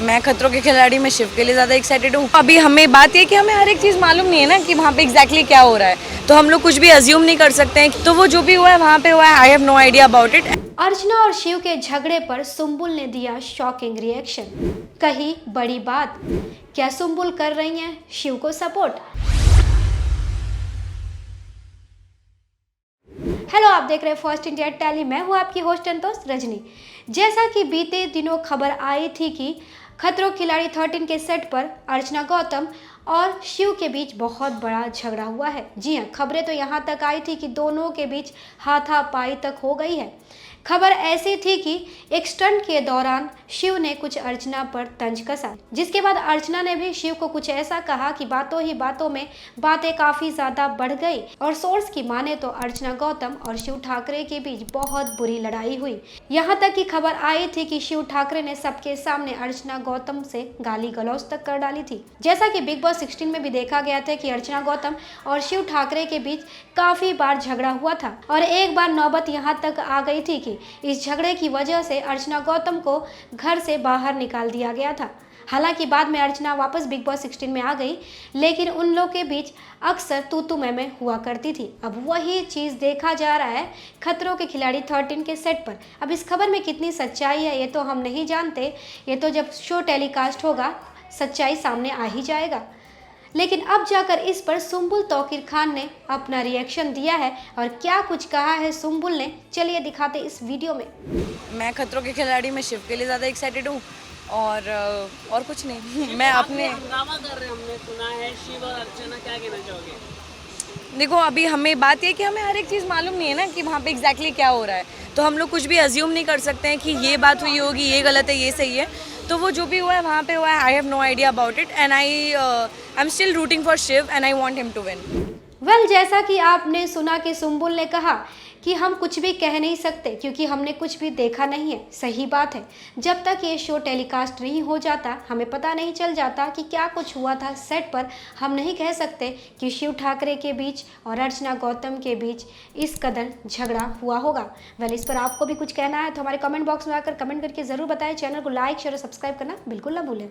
मैं खतरों के खिलाड़ी में शिव के लिए ज़्यादा एक्साइटेड हूँ। अभी हमें बात ये कि हमें हर एक चीज़ मालूम नहीं है ना कि वहाँ पे एग्जैक्टली क्या हो रहा है, तो हम लोग कुछ भी अज्यूम नहीं कर सकते हैं। तो वो जो भी हुआ है वहाँ पे हुआ है, I have no idea about it. Archana और शिव के झगड़े पर सुम्बुल ने दिया शॉकिंग रिएक्शन। कही बड़ी बात, क्या सुम्बुल कर रही हैं शिव को सपोर्ट? हेलो, आप देख रहे हैं फर्स्ट इंडिया टेली। मैं हूं आपकी होस्ट एंड दोस्त रजनी। जैसा कि बीते दिनों खबर आई थी कि खतरों खिलाड़ी 13 के सेट पर अर्चना गौतम और शिव के बीच बहुत बड़ा झगड़ा हुआ है। जी हाँ, खबरें तो यहाँ तक आई थी कि दोनों के बीच हाथापाई तक हो गई है। खबर ऐसी थी कि एक स्टंट के दौरान शिव ने कुछ अर्चना पर तंज कसा, जिसके बाद अर्चना ने भी शिव को कुछ ऐसा कहा कि बातों ही बातों में बातें काफी ज्यादा बढ़ गई और सोर्स की माने तो अर्चना गौतम और शिव ठाकरे के बीच बहुत बुरी लड़ाई हुई। यहाँ तक कि खबर आई थी कि शिव ठाकरे ने सबके सामने अर्चना गौतम से गाली गलौज तक कर डाली थी। जैसा कि बिग बॉस 16 में भी देखा गया था कि अर्चना गौतम और शिव ठाकरे के बीच काफी बार झगड़ा हुआ था और एक बार नौबत यहाँ तक आ गई थी कि इस झगड़े की वजह से अर्चना गौतम को घर से बाहर निकाल दिया गया था। हालांकि बाद में अर्चना वापस बिग बॉस 16 में आ गई, लेकिन उन लोगों के बीच अक्सर तू मैं हुआ करती थी। अब वही चीज़ देखा जा रहा है खतरों के खिलाड़ी 13 के सेट पर। अब इस खबर में कितनी सच्चाई है ये तो हम नहीं जानते, ये तो जब शो टेलीकास्ट होगा सच्चाई सामने आ ही जाएगा। लेकिन अब जाकर इस पर सुम्बुल तौकीर खान ने अपना रिएक्शन दिया है और क्या कुछ कहा है सुम्बुल ने, चलिए दिखाते इस वीडियो में। मैं खतरों के खिलाड़ी में शिव के लिए ज़्यादा एक्साइटेड हूँ और कुछ नहीं। मैं अपने हंगामा कर रहे हैं, हमने सुना है। शिव और अर्चना, क्या कहना चाहोगे? देखो, अभी हमें बात ये कि हमें हर एक चीज़ मालूम नहीं है ना कि वहाँ पे एग्जैक्टली क्या हो रहा है, तो हम लोग कुछ भी अज्यूम नहीं कर सकते हैं कि ये बात हुई होगी, ये गलत है, ये सही है। तो वो जो भी हुआ है वहाँ पे हुआ है, I have no idea about it and I am still rooting for Shiv and I want him to win. Well, जैसा कि आपने सुना कि सुम्बुल ने कहा कि हम कुछ भी कह नहीं सकते क्योंकि हमने कुछ भी देखा नहीं है। सही बात है, जब तक ये शो टेलीकास्ट नहीं हो जाता हमें पता नहीं चल जाता कि क्या कुछ हुआ था सेट पर। हम नहीं कह सकते कि शिव ठाकरे के बीच और अर्चना गौतम के बीच इस कदर झगड़ा हुआ होगा। वेल, इस पर आपको भी कुछ कहना है तो हमारे कमेंट बॉक्स में आकर कमेंट करके ज़रूर बताएं। चैनल को लाइक शेयर और सब्सक्राइब करना बिल्कुल ना भूलें।